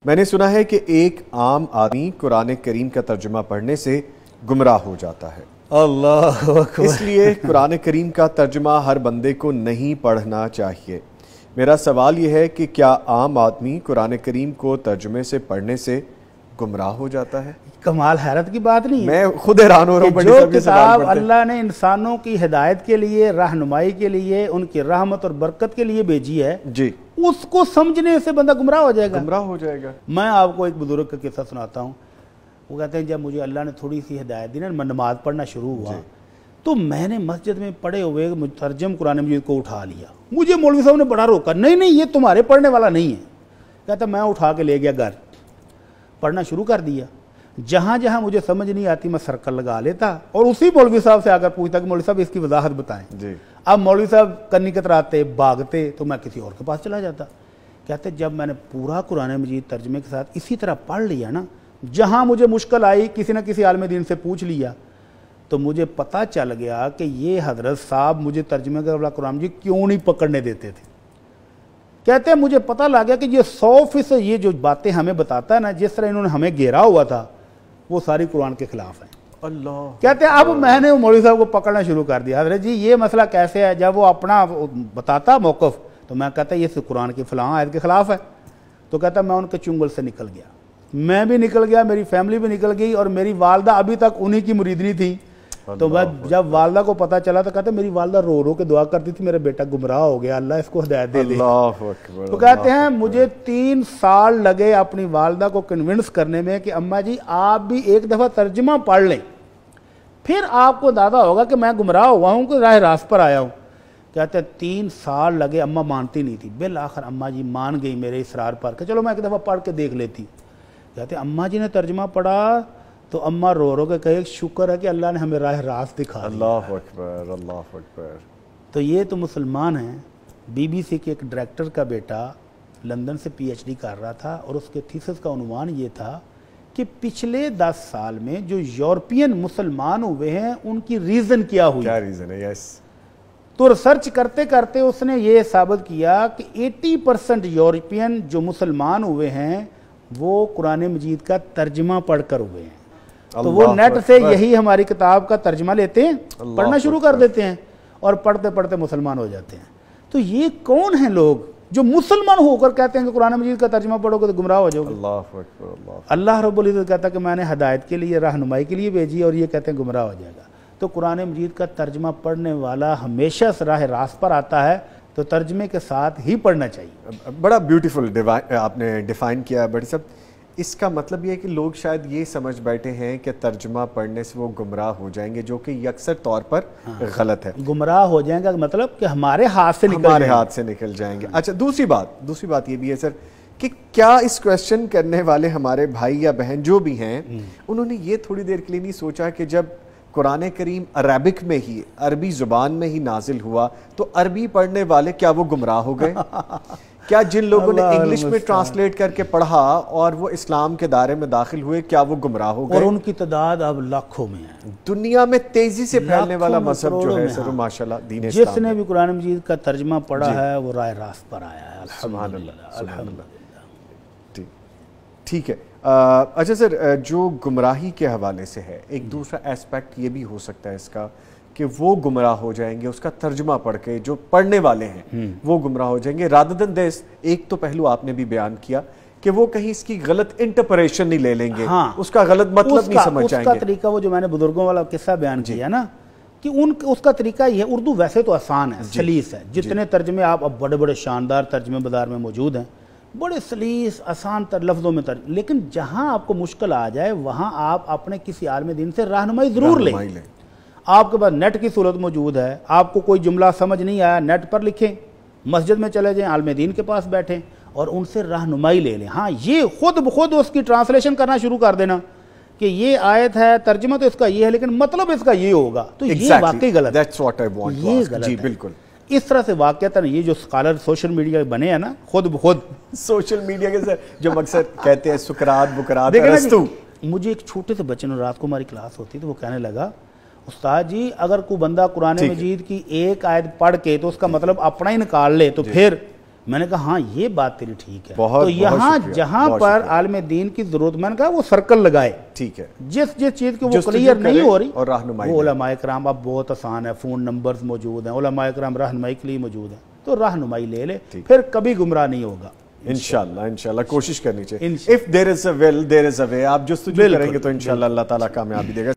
میں نے سنا ہے کہ ایک عام آدمی قرآن کریم کا ترجمہ پڑھنے سے گمراہ ہو جاتا ہے۔ اللہ اکبر۔ اس لیے قرآن کریم کا ترجمہ ہر بندے کو نہیں پڑھنا چاہیے۔ میرا سوال یہ ہے کہ کیا عام آدمی قرآن کریم کو ترجمے سے پڑھنے سے گمراہ ہو جاتا ہے؟ کمال حیرت کی بات نہیں ہے؟ میں خود حیران ہو رہا ہوں۔ جو کتاب اللہ نے انسانوں کی ہدایت کے لیے، رہنمائی کے لیے، ان کی رحمت اور برکت کے لیے بھیجی ہے، جی، اس کو سمجھنے سے بندہ گمراہ ہو جائے گا۔ گمراہ ہو جائے گا۔ میں آپ کو ایک بزرگ کا قصہ سناتا ہوں۔ وہ کہتے ہیں جب مجھے اللہ نے تھوڑی سی ہدایت دی نا، میں نماز پڑھنا شروع ہوا تو میں نے مسجد میں پڑھے ہوئے مترجم قرآن مجید کو اٹھا لیا۔ مجھے مولوی صاحب نے بڑا روکا، نہیں نہیں یہ تمہارے پڑھنے والا نہیں ہے۔ کہتا میں اٹھا کے لے گیا گھر، پڑھنا شروع کر دیا۔ جہاں جہاں مجھے سمجھ نہیں آتی میں سرکل لگا لیتا اور اسی مولوی صاحب سے آ کر پوچھتا کہ مولوی صاحب اس کی وضاحت بتائیں۔ اب مولوی صاحب کنی کتراتے بھاگتے تو میں کسی اور کے پاس چلا جاتا۔ کہتے جب میں نے پورا قرآن مجید ترجمے کے ساتھ اسی طرح پڑھ لیا نا، جہاں مجھے مشکل آئی کسی نہ کسی عالم دین سے پوچھ لیا تو مجھے پتہ چل گیا کہ یہ حضرت صاحب مجھے ترجمے کا والا قرآن مجید کیوں نہیں پکڑنے دیتے تھے۔ کہتے ہیں مجھے پتہ لگ گیا کہ یہ 100% یہ جو باتیں ہمیں بتاتا ہے نا، جس طرح انہوں نے ہمیں گھیرا ہوا تھا، وہ ساری قرآن کے خلاف ہیں۔ اللہ کہتے ہیں اب میں نے مولوی صاحب کو پکڑنا شروع کر دیا۔ حضرت جی یہ مسئلہ کیسے ہے؟ جب وہ اپنا بتاتا موقف تو میں کہتا یہ قرآن کی فلاں آیت کے خلاف ہے، تو کہتا میں ان کے چنگل سے نکل گیا، میں بھی نکل گیا، میری فیملی بھی نکل گئی، اور میری والدہ ابھی تک انہی کی مریدنی تھی۔ تو میں جب والدہ کو پتہ چلا تو کہتے میری والدہ رو رو کے دعا کرتی تھی میرا بیٹا گمراہ ہو گیا، اللہ اس کو ہدایت دے دے۔ تو کہتے ہیں مجھے 3 سال لگے اپنی والدہ کو کنونس کرنے میں کہ اماں جی آپ بھی ایک دفعہ ترجمہ پڑھ لیں، پھر آپ کو اندازہ ہوگا کہ میں گمراہ ہوا ہوں کہ راہ راست پر آیا ہوں۔ کہتے ہیں 3 سال لگے، اماں مانتی نہیں تھی، بالآخر اماں جی مان گئی میرے اصرار پر کہ چلو میں ایک دفعہ پڑھ کے دیکھ لیتی۔ کہتے ہیں اماں جی نے ترجمہ پڑھا تو اماں رو رو کے کہے شکر ہے کہ اللہ نے ہمیں راہ راست دکھا دیا۔ اللہ اکبر، اللہ اکبر۔ تو یہ تو مسلمان ہیں۔ BBC کے ایک ڈائریکٹر کا بیٹا لندن سے PhD کر رہا تھا اور اس کے تھیسس کا عنوان یہ تھا کہ پچھلے 10 سال میں جو یورپین مسلمان ہوئے ہیں ان کی ریزن کیا ہوئی، کیا ریزن ہے؟ یس۔ تو ریسرچ کرتے کرتے اس نے یہ ثابت کیا کہ 80% یورپین جو مسلمان ہوئے ہیں وہ قرآن مجید کا ترجمہ پڑھ کر ہوئے ہیں۔ تو وہ نیٹ سے یہی ہماری کتاب کا ترجمہ لیتے ہیں، پڑھنا شروع کر دیتے ہیں اور پڑھتے پڑھتے مسلمان ہو جاتے ہیں۔ تو یہ کون ہیں لوگ جو مسلمان ہو کر کہتے ہیں کہ قرآن مجید کا ترجمہ پڑھو گے تو گمراہ ہو جاؤ گے؟ اللہ اکبر۔ اللہ رب العزت کہتا ہے کہ میں نے ہدایت کے لیے، رہنمائی کے لیے بھیجی، اور یہ کہتے ہیں گمراہ ہو جائے گا۔ تو قرآن مجید کا ترجمہ پڑھنے والا ہمیشہ راہ راست پر آتا ہے، تو ترجمے کے ساتھ ہی پڑھنا چاہیے۔ بڑا بیوٹیفل آپ نے ڈیفائن کیا بڑی صاحب۔ اس کا مطلب یہ ہے کہ لوگ شاید یہ سمجھ بیٹھے ہیں کہ ترجمہ پڑھنے سے وہ گمراہ ہو جائیں گے، جو کہ یکسر طور پر غلط ہے۔ گمراہ ہو جائیں گا مطلب کہ ہمارے ہاتھ سے نکل جائیں گے۔ اچھا، دوسری بات یہ بھی ہے سر کہ کیا اس کویسچن کرنے والے ہمارے بھائی یا بہن جو بھی ہیں، انہوں نے یہ تھوڑی دیر کے لیے نہیں سوچا کہ جب قرآن کریم عربک میں ہی، عربی زبان میں ہی نازل ہوا تو عربی پڑھنے والے کیا وہ گمراہ ہو گئے؟ کیا جن لوگوں نے انگلش میں ٹرانسلیٹ کر کے پڑھا اور وہ اسلام کے دائرے میں داخل ہوئے، کیا وہ گمراہ ہو گئے؟ اور ان کی تعداد اب لاکھوں میں ہے۔ دنیا میں تیزی سے پھیلنے والا مذہب جو ہے سر ماشاءاللہ دین اسلام، جس نے بھی قرآن مجید کا ترجمہ پڑھا ہے وہ راہ راست پر آیا ہے۔ سبحان اللہ، سبحان اللہ۔ ٹھیک ہے۔ اچھا سر، جو گمراہی کے حوالے سے ہے، ایک دوسرا ایسپیکٹ یہ بھی ہو سکتا ہے اس کا کہ وہ گمراہ ہو جائیں گے، اس کا ترجمہ پڑھ کے جو پڑھنے والے ہیں وہ گمراہ ہو جائیں گے۔ rather than this، ایک تو پہلو آپ نے بھی بیان کیا کہ وہ کہیں اس کی غلط انٹرپریشن نہیں لے لیں گے، اس کا غلط مطلب نہیں سمجھ جائیں گے۔ اس کا طریقہ وہ جو میں نے بزرگوں والا قصہ بیان کیا نا کہ اس کا طریقہ یہ ہے، اردو ویسے تو آسان ہے، سلیس ہے، جتنے ترجمے آپ اب بڑے بڑے شاندار ترجمے بازار میں موجود ہیں، بڑے سلیس آسان تر لفظوں میں لیکن جہاں آپ کو مشکل آ جائے وہاں آپ اپنے کسی عالم دین سے رہنمائی ضرور لیں۔ آپ کے پاس نیٹ کی صورت موجود ہے، آپ کو کوئی جملہ سمجھ نہیں آیا نیٹ پر لکھیں، مسجد میں چلے جائیں، عالم دین کے پاس بیٹھیں اور ان سے رہنمائی لے لیں۔ ہاں یہ خود بخود اس کی ٹرانسلیشن کرنا شروع کر دینا کہ یہ آیت ہے، ترجمہ تو اس کا یہ ہے لیکن مطلب اس کا یہ ہوگا، تو یہ واقعی غلط ہے، یہ غلط ہے۔ بالکل اس طرح سے واقعتاً یہ جو اسکالر سوشل میڈیا بنے ہیں نا، خود بخود سوشل میڈیا کے جو مقصد کہتے ہیں سکرات بکرات ارسطو۔ مجھے ایک چھوٹے سے بچے نے رات کو ہماری کلاس ہوتی تو وہ کہنے لگا استاد جی اگر کوئی بندہ قرآن مجید کی ایک آیت پڑھ کے تو اس کا مطلب اپنا ہی نکال لے تو پھر میں نے کہا ہاں یہ بات تیری ٹھیک ہے. بہت تو یہاں شکریہ، جہاں بہت پر شکریہ. عالم دین کی ضرورت میں نے کہا وہ سرکل لگائے, ٹھیک ہے, جس چیز کی وہ جستجو کلیئر نہیں کرے ہو رہی اور رہنمائی وہ دے. علماء کرام اب بہت آسان ہے, فون نمبرز موجود ہیں, علماء کرام رہنمائی کے لیے موجود ہیں, تو رہنمائی لے لے, پھر کبھی گمراہ نہیں ہوگا انشاءاللہ کوشش کرنی چاہیے. if there is a will there is a way. آپ جستجو کریں گے تو انشاءاللہ اللہ تعالیٰ کامیابی دے گا.